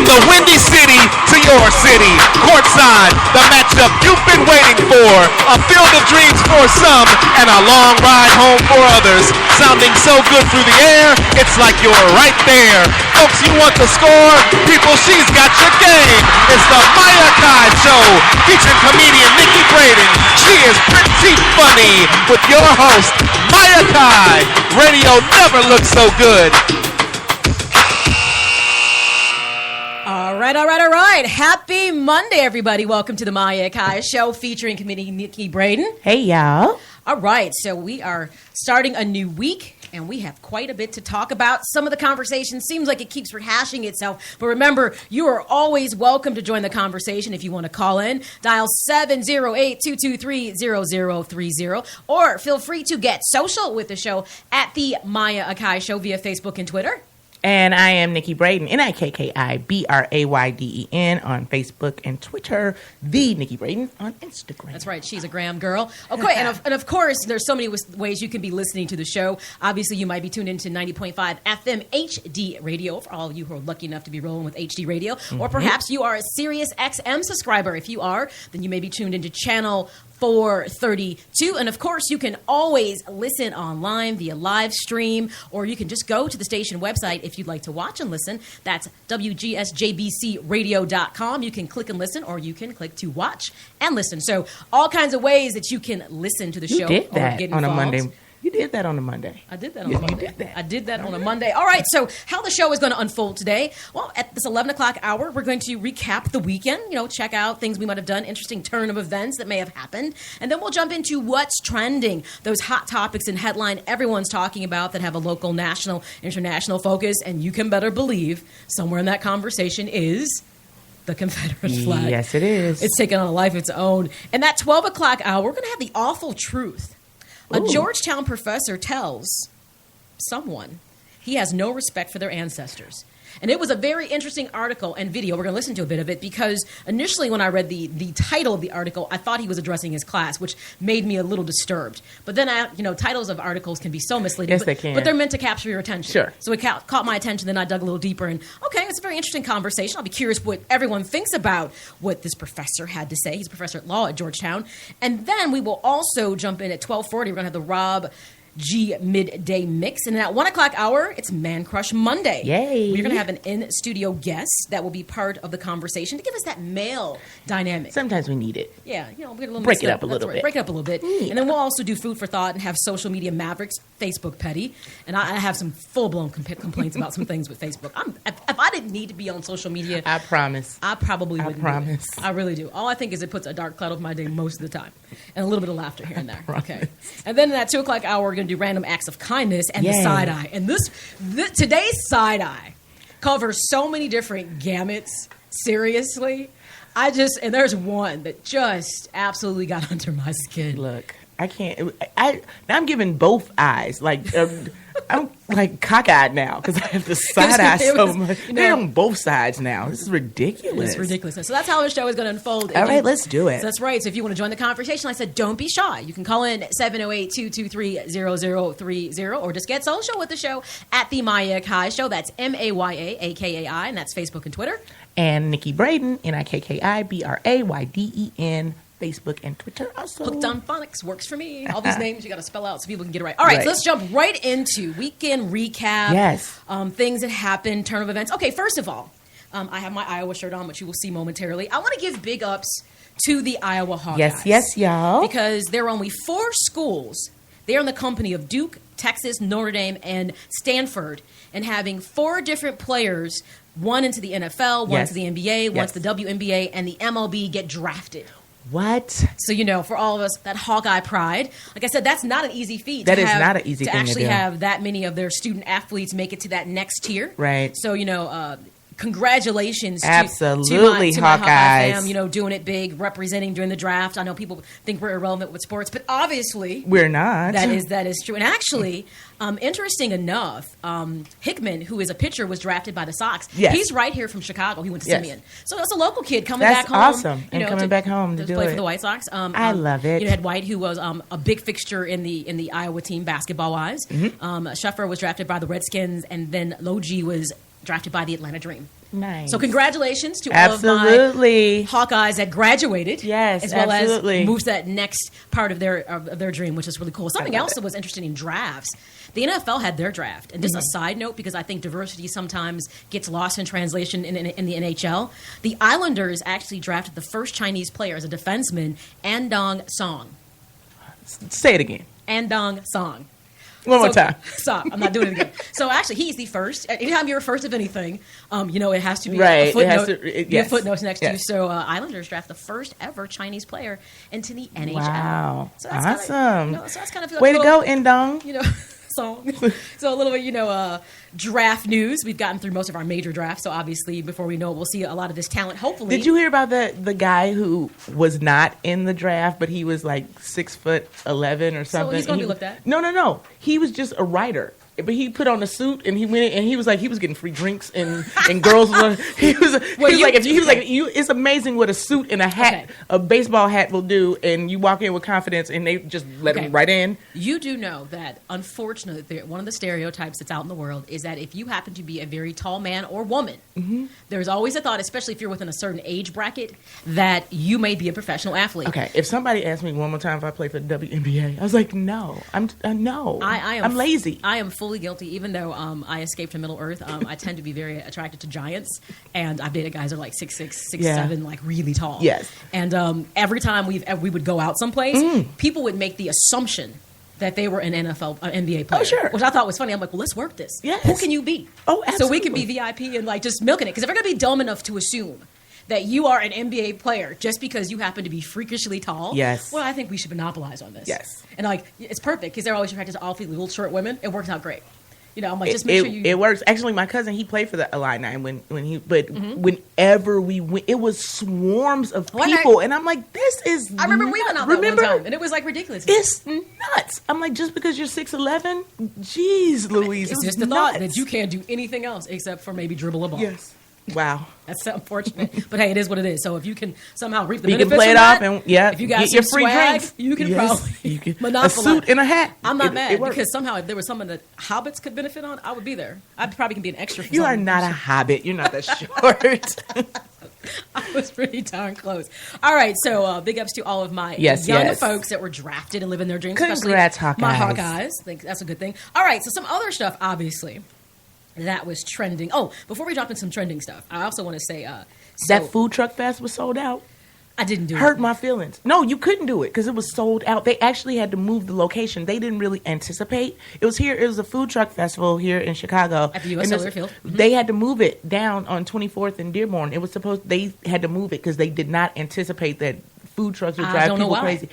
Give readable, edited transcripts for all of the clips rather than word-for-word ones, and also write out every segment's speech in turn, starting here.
the Windy City to your city. Courtside, the matchup you've been waiting for. A field of dreams for some and a long ride home for others. Sounding so good through the air, it's like you're right there. Folks, you want the score? People, she's got your game. It's the Maya Akai Show featuring comedian Nikki Braden. She is pretty funny with your host, Maya Akai. Radio never looks so good. All right. Happy Monday, everybody. Welcome to the Maya Akai Show featuring comedian Nikki Braden. Hey, y'all. All right. So we are starting a new week, and we have quite a bit to talk about. Some of the conversation seems like it keeps rehashing itself. But remember, you are always welcome to join the conversation if you want to call in. Dial 708-223-0030. Or feel free to get social with the show at the Maya Akai Show via Facebook and Twitter. And I am Nikki Braden, NIKKIBRAYDEN on Facebook and Twitter. The Nikki Braden on Instagram. That's right. She's a Graham girl. Okay, and of course, there's so many ways you can be listening to the show. Obviously, you might be tuned into 90.5 FM HD radio for all of you who are lucky enough to be rolling with HD radio. Mm-hmm. Or perhaps you are a Sirius XM subscriber. If you are, then you may be tuned into channel 432. And of course, you can always listen online via live stream, or you can just go to the station website if you'd like to watch and listen. That's WGSJBCradio.com. You can click and listen, or you can click to watch and listen. So all kinds of ways that you can listen to the show. You did that or get on involved. a Monday. You did that on a Monday. I did that on a Monday. I did that on a Monday. All right, so how the show is going to unfold today? Well, at this 11 o'clock hour, we're going to recap the weekend, check out things we might have done, interesting turn of events that may have happened, and then we'll jump into what's trending, those hot topics and headline everyone's talking about that have a local, national, international focus, and you can better believe somewhere in that conversation is the Confederate flag. Yes, it is. It's taken on a life of its own. And that 12 o'clock hour, we're going to have the awful truth. A Georgetown professor tells someone he has no respect for their ancestors. And it was a very interesting article and video. We're going to listen to a bit of it because initially when I read the title of the article, I thought he was addressing his class, which made me a little disturbed. But then, titles of articles can be so misleading. Yes, they can. But they're meant to capture your attention. Sure. So it caught my attention, then I dug a little deeper. And, okay, it's a very interesting conversation. I'll be curious what everyone thinks about what this professor had to say. He's a professor at law at Georgetown. And then we will also jump in at 12:40. We're going to have the Rob G Midday Mix. And then at 1 o'clock hour, it's Man Crush Monday. Yay. We're going to have an in-studio guest that will be part of the conversation to give us that male dynamic. Sometimes we need it. Yeah, we're going to break it up a little bit. Break it up a little bit. Yeah. And then we'll also do food for thought and have social media mavericks, Facebook petty. And I have some full-blown complaints about some things with Facebook. If I didn't need to be on social media, I promise. I probably wouldn't. I promise. I really do. All I think is it puts a dark cloud over my day most of the time. And a little bit of laughter here and there. Okay. And then at 2 o'clock hour, we're going to do random acts of kindness and the side eye. And today's side eye covers so many different gamuts. Seriously. And there's one that just absolutely got under my skin. Look, I can't. I'm giving both eyes. Like, like cockeyed now because I have the side eye so much. You know, They're on both sides now. This is ridiculous. It's ridiculous. So that's how the show is going to unfold. All right, let's do it. So that's right. So if you want to join the conversation, like I said, don't be shy. You can call in 708-223-0030 or just get social with the show at the Maya Akai Show. That's MayaAkai, and that's Facebook and Twitter. And Nikki Braden, NikkeiBraden, Facebook and Twitter also. Hooked on Phonics works for me. All these names you got to spell out so people can get it right. All right, so let's jump right into weekend recap. Yes. Things that happened, turn of events. Okay, first of all, I have my Iowa shirt on, which you will see momentarily. I want to give big ups to the Iowa Hawkeyes. Yes, y'all. Because there are only 4 schools. They're in the company of Duke, Texas, Notre Dame, and Stanford, and having 4 different players, one into the NFL, one to the NBA, one to the WNBA, and the MLB get drafted. What? So, for all of us, that Hawkeye pride, like I said, that's not an easy feat. That is not an easy thing to do. To actually have that many of their student athletes make it to that next tier. Right. So, congratulations Absolutely, to my Hawkeye Hawkeyes. fam, doing it big, representing during the draft. I know people think we're irrelevant with sports, but obviously we're not. That is true. And actually, interesting enough, Hickman, who is a pitcher, was drafted by the Sox. Yes. He's right here from Chicago. He went to Simeon. So that's a local kid coming That's back home. awesome. And coming back home to do play it. for the White Sox. I love it. You had White, who was a big fixture in the Iowa team basketball-wise. Sheffer was drafted by the Redskins, and then Logie was drafted by the Atlanta Dream. Nice. So congratulations to all of my Hawkeyes that graduated. Yes, as well absolutely. as moves to that next part of their dream, which is really cool. Something else that was interesting in drafts. The NFL had their draft. And just a side note, because I think diversity sometimes gets lost in translation in the NHL, the Islanders actually drafted the first Chinese player as a defenseman, Andong Song. Say it again. Andong Song. One more time. Stop. I'm not doing it again. So actually, he's the first. Anytime you're first of anything, it has to be right. a footnote. A footnote next to you. So Islanders draft the first ever Chinese player into the NHL. Wow. So that's awesome. So that's kind of way to go, Ndong. Song. So a little bit, draft news. We've gotten through most of our major drafts, so obviously, before we know it, we'll see a lot of this talent. Hopefully, did you hear about the guy who was not in the draft, but he was like 6'11" or something? So he's going to be looked at. No. He was just a writer. But he put on a suit and he went in and he was getting free drinks and girls. It's amazing what a suit and a hat, a baseball hat will do. And you walk in with confidence and they just let him right in. You do know that, unfortunately, one of the stereotypes that's out in the world is that if you happen to be a very tall man or woman, there's always a thought, especially if you're within a certain age bracket, that you may be a professional athlete. Okay, if somebody asked me one more time if I play for the WNBA, I was like, no, I'm lazy. I am fully guilty, even though I escaped from Middle Earth. I tend to be very attracted to giants, and I've dated guys that are like 6'6", 6'7", like really tall. Yes. And every time we would go out someplace, people would make the assumption that they were an NBA player. Oh, sure. Which I thought was funny. I'm like, well, let's work this. Yes. Who can you be? Oh, absolutely. So we can be VIP and just milking it. Because if we're going to be dumb enough to assume that you are an NBA player just because you happen to be freakishly tall, yes. Well, I think we should monopolize on this. Yes. And it's perfect because they're always attracted to awfully little short women. It works out great. I'm like, just make sure you. It works. Actually, my cousin, he played for the Illini whenever we went, it was swarms of people, and I'm like, this is. I remember we went out there one time, and it was like ridiculous. It's nuts. I'm like, just because you're 6'11", geez, Louise, it's just the thought that you can't do anything else except for maybe dribble a ball. Yes. Wow. That's unfortunate. But hey, it is what it is. So if you can somehow reap the you benefits can play it off, and if you got get some your free swag, drinks, you can probably monopolize. A suit and a hat. I'm not mad because somehow if there was something that hobbits could benefit on, I would be there. I probably can be an extra for You something. are not a hobbit. You're not that short. I was pretty darn close. All right, so big ups to all of my young folks that were drafted and living their dreams. Congrats, Hawkeyes. My Hawkeyes. I think that's a good thing. All right, so some other stuff, obviously, that was trending. Oh, before we drop in some trending stuff, I also want to say that food truck fest was sold out. I didn't do it. Hurt my feelings. No, you couldn't do it because it was sold out. They actually had to move the location. They didn't really anticipate. It was here. It was a food truck festival here in Chicago. At the U.S. Cellular Field. They had to move it down on 24th and Dearborn. It was they had to move it because they did not anticipate that food trucks would drive people crazy.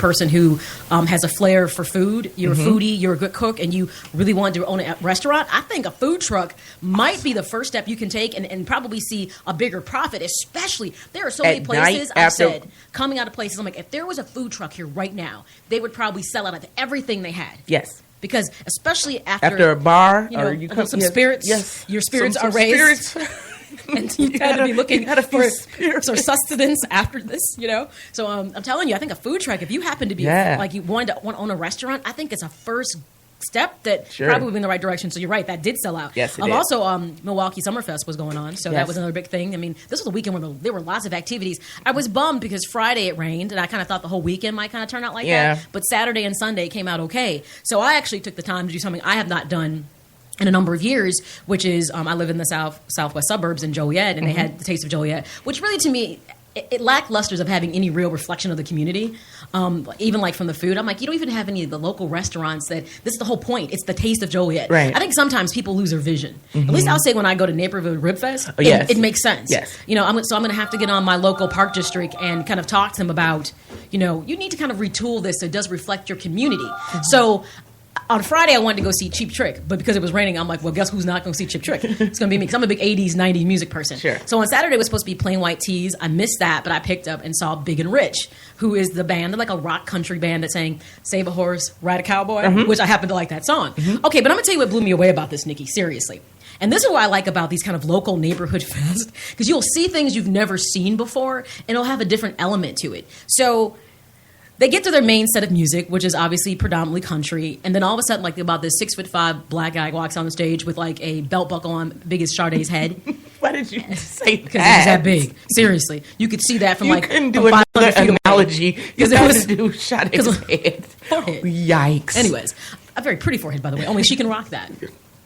person who has a flair for food, you're a foodie, you're a good cook, and you really want to own a restaurant, I think a food truck might be the first step you can take and probably see a bigger profit, especially there are so many places I've said, coming out of places, I'm like, if there was a food truck here right now, they would probably sell out of everything they had. Yes. Because especially after a bar, you know, or you come some spirits, yes, your spirits some are raised. Spirits. And you gotta be looking for sustenance after this, you know. So I'm telling you, I think a food truck. If you happen to be like you want to own a restaurant, I think it's a first step that probably went in the right direction. So you're right, that did sell out. Yes, it did. Also, Milwaukee Summerfest was going on, so that was another big thing. I mean, this was a weekend where there were lots of activities. I was bummed because Friday it rained, and I kind of thought the whole weekend might kind of turn out like that. But Saturday and Sunday came out okay. So I actually took the time to do something I have not done in a number of years, which is I live in the southwest suburbs in Joliet, and they had the Taste of Joliet, which really to me it lacked lusters of having any real reflection of the community, even like from the food. I'm like, you don't even have any of the local restaurants that this is the whole point. It's the Taste of Joliet. Right. I think sometimes people lose their vision. At least I'll say when I go to Neighborhood Rib Fest, it makes sense. Yes. You know, so I'm going to have to get on my local park district and kind of talk to them about, you know, you need to kind of retool this so it does reflect your community. So on Friday, I wanted to go see Cheap Trick, but because it was raining, I'm like, well, guess who's not going to see Cheap Trick? It's going to be me, because I'm a big 80s, 90s music person. Sure. So on Saturday, it was supposed to be Plain White Tees. I missed that, but I picked up and saw Big and Rich, who is the band, like a rock country band that sang Save a Horse, Ride a Cowboy, which I happen to like that song. Okay, but I'm going to tell you what blew me away about this, Nikki, seriously. And this is what I like about these kind of local neighborhood fests, because you'll see things you've never seen before, and it'll have a different element to it. So they get to their main set of music, which is obviously predominantly country, and then all of a sudden, like about this 6'5" black guy walks on the stage with like a belt buckle on big as Sade's head. Why did you say that? Because it was that big. Seriously, you could see that from you like. Couldn't do another analogy because it was to do Sade's head. Forehead. Yikes. Anyways, a very pretty forehead, by the way. Only she can rock that.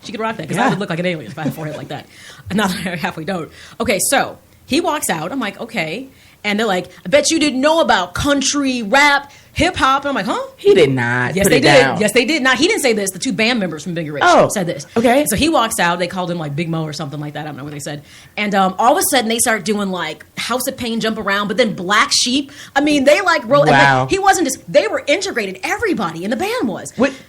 She could rock that because I would look like an alien if I had a forehead like that. Not that I halfway don't. Okay, so he walks out. I'm like, okay. And they're like, I bet you didn't know about country, rap, hip hop. And I'm like, huh? He did not. Yes, they did. Yes, they did. Now, he didn't say this. The two band members from Big and Rich said this. Okay. So he walks out. They called him like Big Mo or something like that. I don't know what they said. And all of a sudden, they start doing like House of Pain, Jump Around, but then Black Sheep. I mean, they like roll. Wow. He wasn't just, they were integrated. Everybody in the band was. With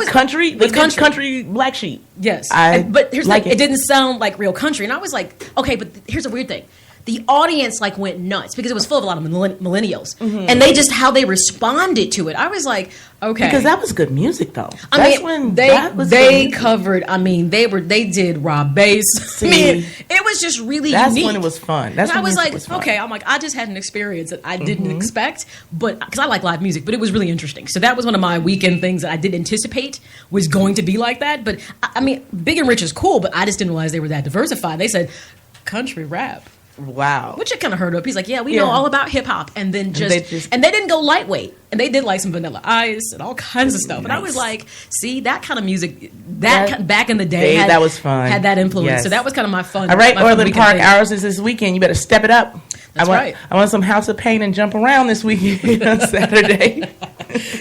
country? With country Black Sheep. Yes. But here's like, it didn't sound like real country. And I was like, okay, but here's a weird thing. The audience like went nuts because it was full of a lot of millennials, and they just how they responded to it. I was like, okay, because that was good music though. They covered. I mean, they did Rob Bass. I mean, it was just really that's unique. When it was fun. That's and when I was like, was fun. okay, I'm like, I just had an experience that I didn't expect, but because I like live music, but it was really interesting. So that was one of my weekend things that I didn't anticipate was going to be like that. But I mean, Big and Rich is cool, but I just didn't realize they were that diversified. They said country rap. Wow. Which I kind of heard of. He's like, yeah, we know all about hip hop. And then and they didn't go lightweight. And they did like some Vanilla Ice and all kinds of stuff. Nice. And I was like, see, that kind of music, back in the day, that was fun. Had that influence. Yes. So that was kind of my fun. All right, Orland Park, ours is this weekend. You better step it up. That's right. I want some House of Pain and Jump Around this weekend on Saturday.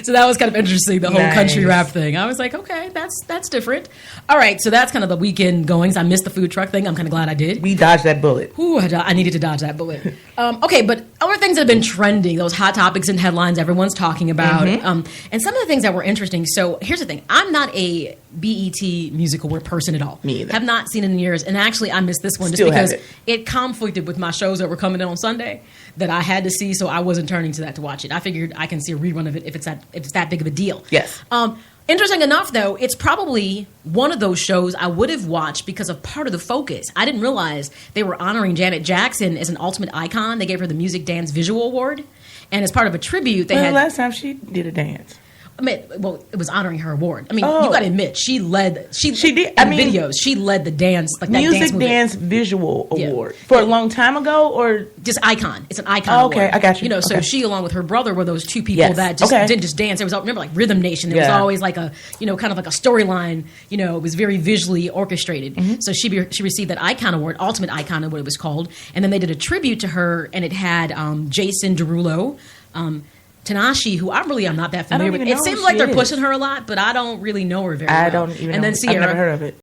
So that was kind of interesting, the whole country rap thing. I was like, okay, that's different. All right, so that's kind of the weekend goings. I missed the food truck thing. I'm kind of glad I did. We dodged that bullet. Ooh, I needed to dodge that bullet. Okay, but other things that have been trending, those hot topics and headlines everyone's talking about, and some of the things that were interesting. So here's the thing. I'm not a BET Music Award person at all. Me either. Have not seen it in years. And actually, I missed this one just because it conflicted with my shows that were coming in on Sunday that I had to see, so I wasn't turning to that to watch it. I figured I can see a rerun of it if it's that big of a deal. Yes. Interesting enough, though, it's probably one of those shows I would have watched because of part of the focus. I didn't realize they were honoring Janet Jackson as an ultimate icon. They gave her the Music Dance Visual Award. And as part of a tribute, they had... last time she did a dance. I mean, well, it was honoring her award. I mean, you got to admit, she led. She did. Videos, she led the dance, like that Music dance Visual Award for a long time ago, or just icon. It's an icon. Okay, award. I got you. So she, along with her brother, were those two people that just didn't just dance. There was remember like Rhythm Nation. There was always like a kind of like a storyline. It was very visually orchestrated. So she received that icon award, ultimate icon, what it was called, and then they did a tribute to her, and it had Jason Derulo. Tanashi, who I'm not that familiar with. It seems like they're pushing her a lot, but I don't really know her very well. I don't even know. And then Sierra. I've never heard of it.